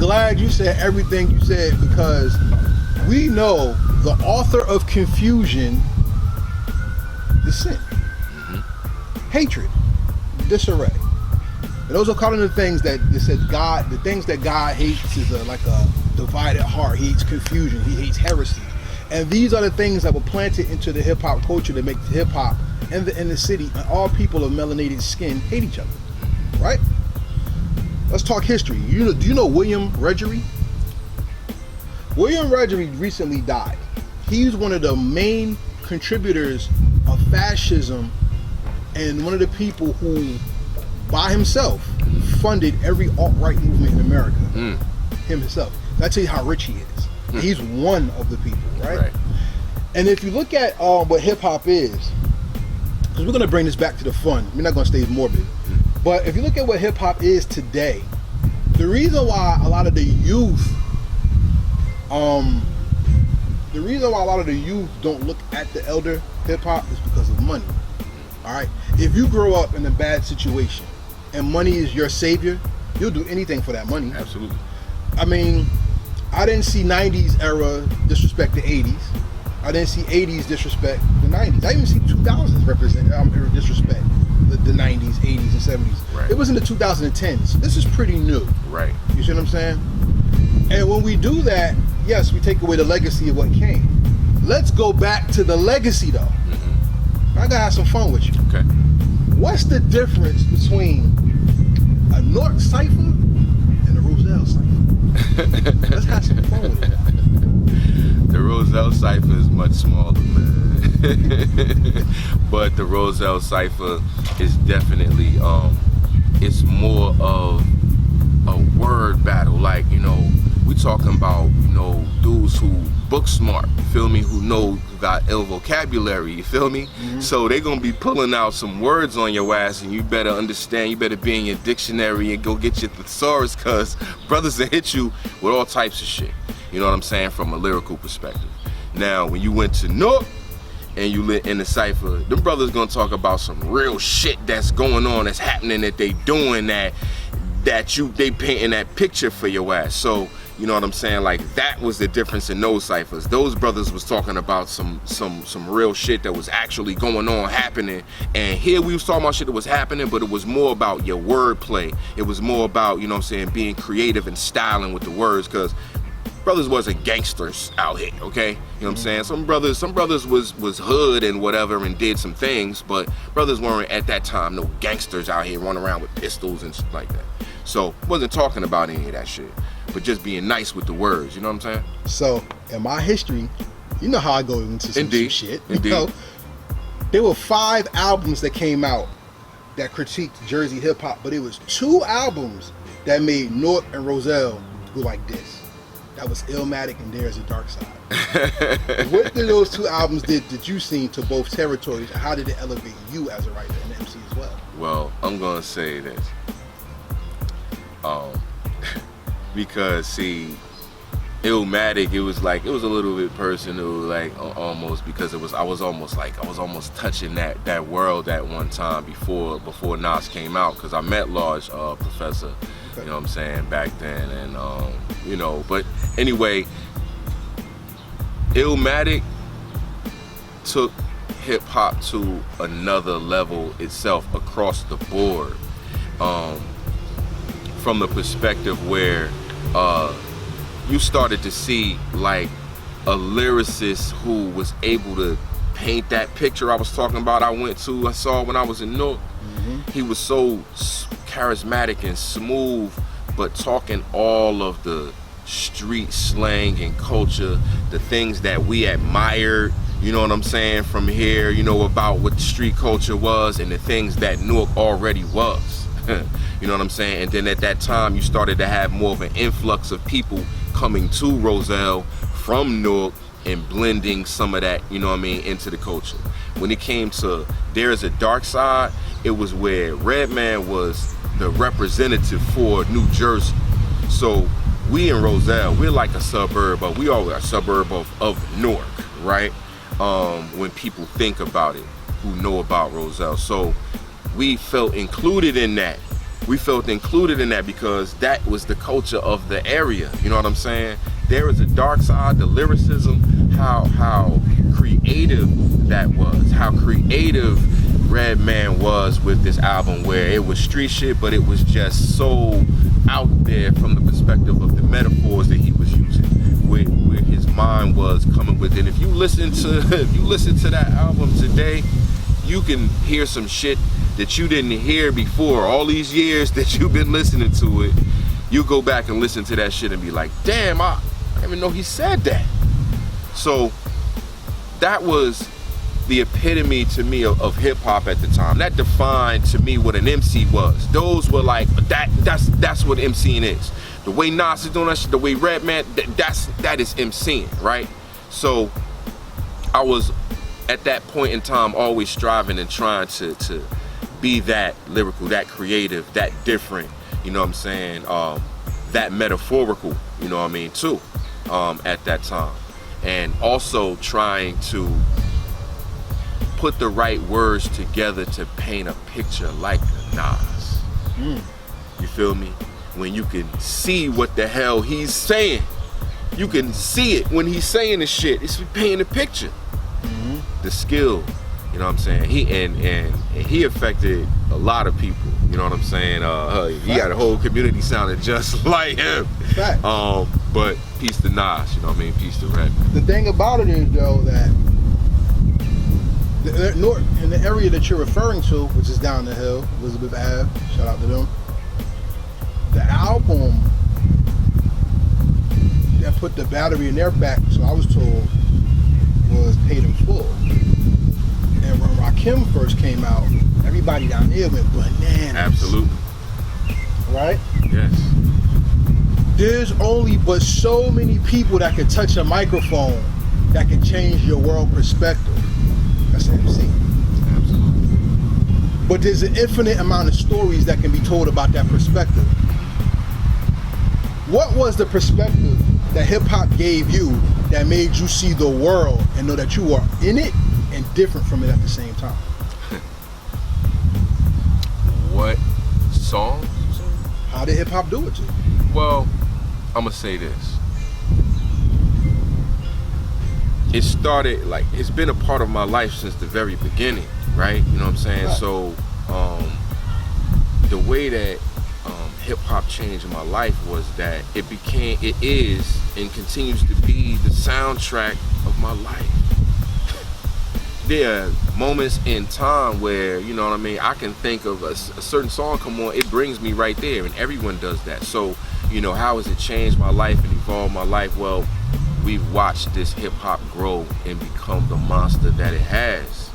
glad you said everything you said, because we know the author of confusion is sin. Hatred, disarray. And those are kind of the things that it says God, the things that God hates is like a divided heart. He hates confusion, he hates heresy. And these are the things that were planted into the hip hop culture that make hip hop and in the city, and all people of melanated skin hate each other, right? Let's talk history. Do you know William Reggery? William Reggery recently died. He's one of the main contributors of fascism and one of the people who, by himself, funded every alt-right movement in America. Him himself. That's how rich he is. He's one of the people, right? And if you look at what hip-hop is, because we're going to bring this back to the fun. We're not going to stay morbid. But if you look at what hip-hop is today, the reason why a lot of the youth don't look at the elder hip-hop is because of money. All right? If you grow up in a bad situation and money is your savior, you'll do anything for that money. Absolutely. I mean, I didn't see 90s era disrespect the 80s. I didn't see 80s disrespect the 90s. I even see 2000s disrespect the 90s, 80s, and 70s. Right. It was in the 2010s. This is pretty new. Right. You see what I'm saying? And when we do that, yes, we take away the legacy of what came. Let's go back to the legacy, though. I gotta have some fun with you. Okay. What's the difference between a Newark cypher and a Roselle cypher? Let's have some fun with it. The Roselle cypher is much smaller, man. But the Roselle cypher is definitely, it's more of a word battle. Like, you know, we talking about, you know, dudes who book smart, you feel me, who got ill vocabulary, you feel me? So they gonna be pulling out some words on your ass, and you better understand, you better be in your dictionary and go get your thesaurus, cause brothers that hit you with all types of shit, you know what I'm saying, from a lyrical perspective. Now, when you went to Newark and you lit in the cypher, them brothers gonna talk about some real shit that's going on, that's happening, that they doing, that they painting that picture for your ass. So, you know what I'm saying? Like, that was the difference in those ciphers. Those brothers was talking about some real shit that was actually going on, happening. And here we was talking about shit that was happening, but it was more about your wordplay. It was more about, you know what I'm saying, being creative and styling with the words, because brothers wasn't gangsters out here, okay? You know what I'm saying? Some brothers was hood and whatever and did some things, but brothers weren't at that time no gangsters out here running around with pistols and shit like that. So wasn't talking about any of that shit, but just being nice with the words, you know what I'm saying? So in my history, you know how I go into some shit. Indeed. You know, there were 5 albums that came out that critiqued Jersey hip hop, but it was 2 albums that made Newark and Roselle go like this. That was Illmattic and There's a Darkside. What did those 2 albums did you seen to both territories, and how did it elevate you as a writer and MC as well? Well, I'm gonna say this. Because see, Illmattic, it was a little bit personal, like almost, because I was almost touching that world at one time before Nas came out, because I met Large Professor, you know what I'm saying, back then, and you know, but anyway, Illmattic took hip hop to another level itself across the board, from the perspective where you started to see like a lyricist who was able to paint that picture I was talking about. I saw when I was in Newark. He was so charismatic and smooth, but talking all of the street slang and culture, the things that we admired, you know what I'm saying, from here, you know, about what the street culture was and the things that Newark already was. You know what I'm saying? And then at that time, you started to have more of an influx of people coming to Roselle from Newark and blending some of that, you know what I mean, into the culture. When it came to There's a Darkside, it was where Redman was the representative for New Jersey. So we in Roselle, we're like a suburb, but we are a suburb of Newark, right? When people think about it, who know about Roselle. So we felt included in that we felt included in that because that was the culture of the area. You know what I'm saying? There is a dark side, the lyricism, how creative that was, how creative Redman was with this album, where it was street shit, but it was just so out there from the perspective of the metaphors that he was using, where his mind was coming with it. If you listen to that album today, you can hear some shit that you didn't hear before. All these years that you've been listening to it, you go back and listen to that shit and be like, damn, I didn't even know he said that. So that was the epitome to me of hip hop at the time. That defined to me what an MC was. Those were like, that's what MCing is. The way Nas is doing that shit, the way Redman, that is MCing, right? So I was at that point in time always striving and trying to be that lyrical, that creative, that different, you know what I'm saying, that metaphorical, you know what I mean, too, at that time. And also trying to put the right words together to paint a picture like the Nas. You feel me? When you can see what the hell he's saying. You can see it when he's saying the shit. It's painting a picture. The skill, you know what I'm saying? He affected a lot of people, you know what I'm saying? He got a whole community sounding just like him. But peace to Nas, you know what I mean? Peace to Redman. The thing about it is, though, that in the area that you're referring to, which is down the hill, Elizabeth Ave, shout out to them, the album that put the battery in their back, so I was told, was Paid in Full. And when Rakim first came out, everybody down there went bananas. Absolutely. Right? Yes. There's only but so many people that can touch a microphone that can change your world perspective. That's MC. Absolutely. But there's an infinite amount of stories that can be told about that perspective. What was the perspective that hip hop gave you that made you see the world and know that you are in it and different from it at the same time? What song? How did hip hop do it to you? Well, I'm gonna say this. It started, like, it's been a part of my life since the very beginning, right? You know what I'm saying? Right. So, the way that hip hop changed my life was that it is, and continues to be the soundtrack of my life. There are moments in time where, you know what I mean, I can think of a certain song come on, it brings me right there, and everyone does that. So, you know, how has it changed my life and evolved my life? Well, we've watched this hip hop grow and become the monster that it has.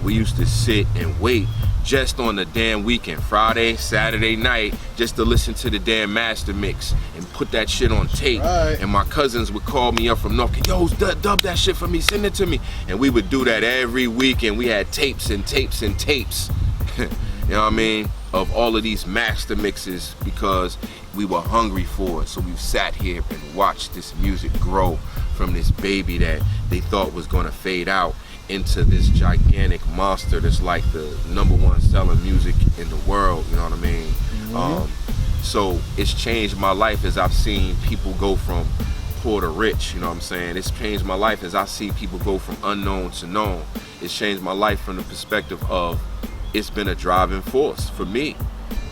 We used to sit and wait just on the damn weekend, Friday, Saturday night, just to listen to the damn master mix and put that shit on tape. Right. And my cousins would call me up from North, yo, dub that shit for me, send it to me. And we would do that every weekend. We had tapes and tapes and tapes, you know what I mean, of all of these master mixes because we were hungry for it. So we sat here and watched this music grow from this baby that they thought was gonna fade out into this gigantic monster that's like the #1 selling music in the world, you know what I mean? So it's changed my life as I've seen people go from poor to rich, you know what I'm saying? It's changed my life as I see people go from unknown to known. It's changed my life from the perspective of it's been a driving force for me,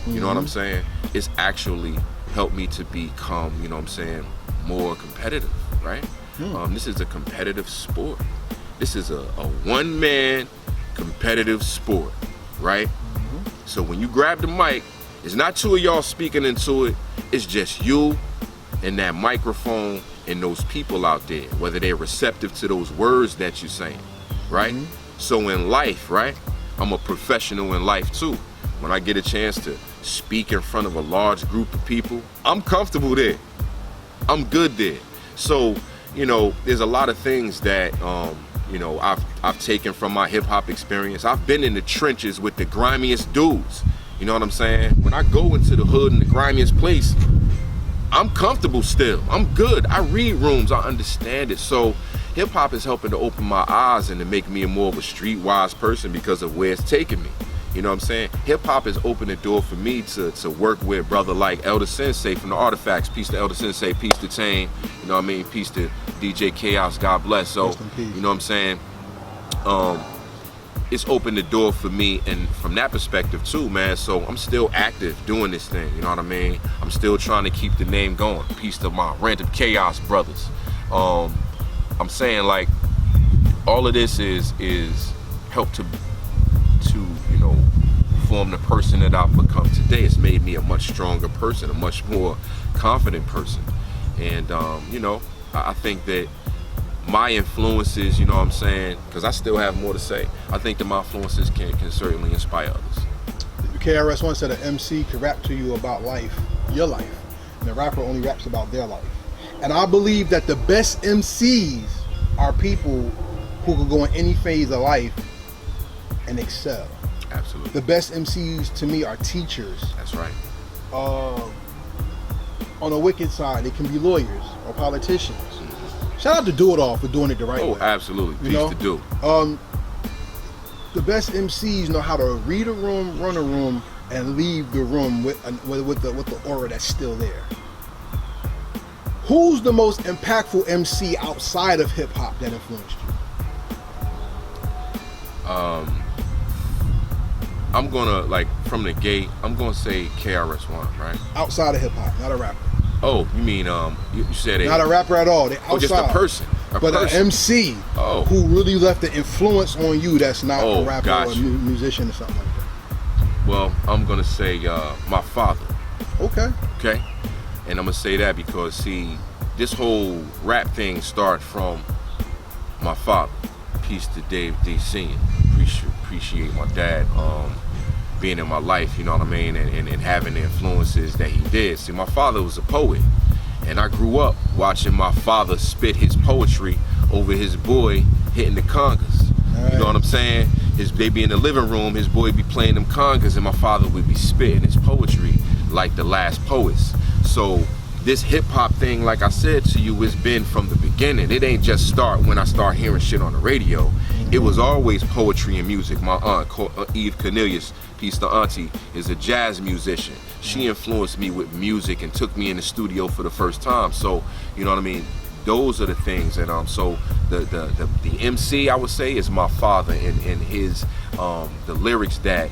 you know what I'm saying? It's actually helped me to become, you know what I'm saying, more competitive, right? This is a competitive sport. This is a one-man competitive sport, right? So when you grab the mic, it's not two of y'all speaking into it, it's just you and that microphone and those people out there, whether they're receptive to those words that you're saying, right? So in life, right, I'm a professional in life too. When I get a chance to speak in front of a large group of people, I'm comfortable there. I'm good there. So, you know, there's a lot of things that, you know, I've taken from my hip hop experience. I've been in the trenches with the grimiest dudes. You know what I'm saying? When I go into the hood and the grimiest place, I'm comfortable still. I'm good. I read rooms. I understand it. So hip hop is helping to open my eyes and to make me more of a streetwise person because of where it's taking me. You know what I'm saying? Hip hop has opened the door for me to work with brother like Elder Sensei from the Artifacts. Peace to Elder Sensei, peace to Tane. You know what I mean? Peace to DJ Chaos, God bless. So, you know what I'm saying? It's opened the door for me, and from that perspective too, man. So I'm still active doing this thing, you know what I mean? I'm still trying to keep the name going. Peace to my Random Chaos brothers. I'm saying, like, all of this is help to you know, form the person that I've become today. It's made me a much stronger person, a much more confident person. And you know, I think that my influences, you know what I'm saying, because I still have more to say, I think that my influences can certainly inspire others. KRS once said an MC can rap to you about life, your life, and a rapper only raps about their life. And I believe that the best MCs are people who can go in any phase of life and excel. Absolutely. The best MCs to me are teachers. That's right. On the wicked side, they can be lawyers or politicians. Shout out to Do It All for doing it the right way. Oh, absolutely. Peace to Do. The best MCs know how to read a room, run a room, and leave the room with the aura that's still there. Who's the most impactful MC outside of hip hop that influenced you? I'm gonna, like, from the gate, I'm gonna say KRS-One, right? Outside of hip hop, not a rapper. Oh, you mean you said it? Not a rapper at all. They outside. Oh, just a person. But an MC who really left an influence on you that's not a rapper or a musician or something like that. Well, I'm gonna say my father. Okay. Okay. And I'm gonna say that because, see, this whole rap thing started from my father. Peace to Dave D. Senior. Appreciate my dad being in my life, you know what I mean, and having the influences that he did. See, my father was a poet, and I grew up watching my father spit his poetry over his boy hitting the congas. Right. You know what I'm saying? They'd be in the living room, his boy be playing them congas, and my father would be spitting his poetry like the last poets. So this hip hop thing, like I said to you, has been from the beginning. It ain't just start when I start hearing shit on the radio. It was always poetry and music. My aunt, Eve Cornelius, peace to Auntie, is a jazz musician. She influenced me with music and took me in the studio for the first time. So, you know what I mean? Those are the things. And so the MC, I would say, is my father and his the lyrics that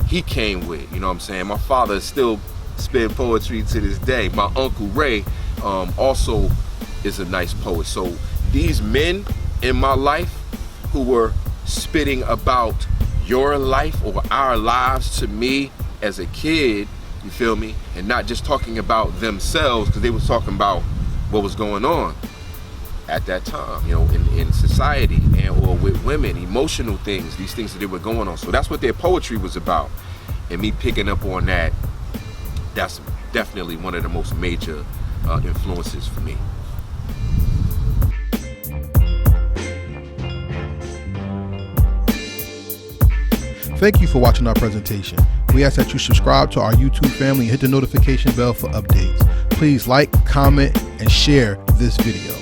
he came with. You know what I'm saying? My father is still spitting poetry to this day. My Uncle Ray also is a nice poet. So these men in my life who were spitting about your life or our lives to me as a kid, you feel me? And not just talking about themselves, because they was talking about what was going on at that time, you know, in society and or with women, emotional things, these things that they were going on. So that's what their poetry was about. And me picking up on that, that's definitely one of the most major influences for me. Thank you for watching our presentation. We ask that you subscribe to our YouTube family and hit the notification bell for updates. Please like, comment, and share this video.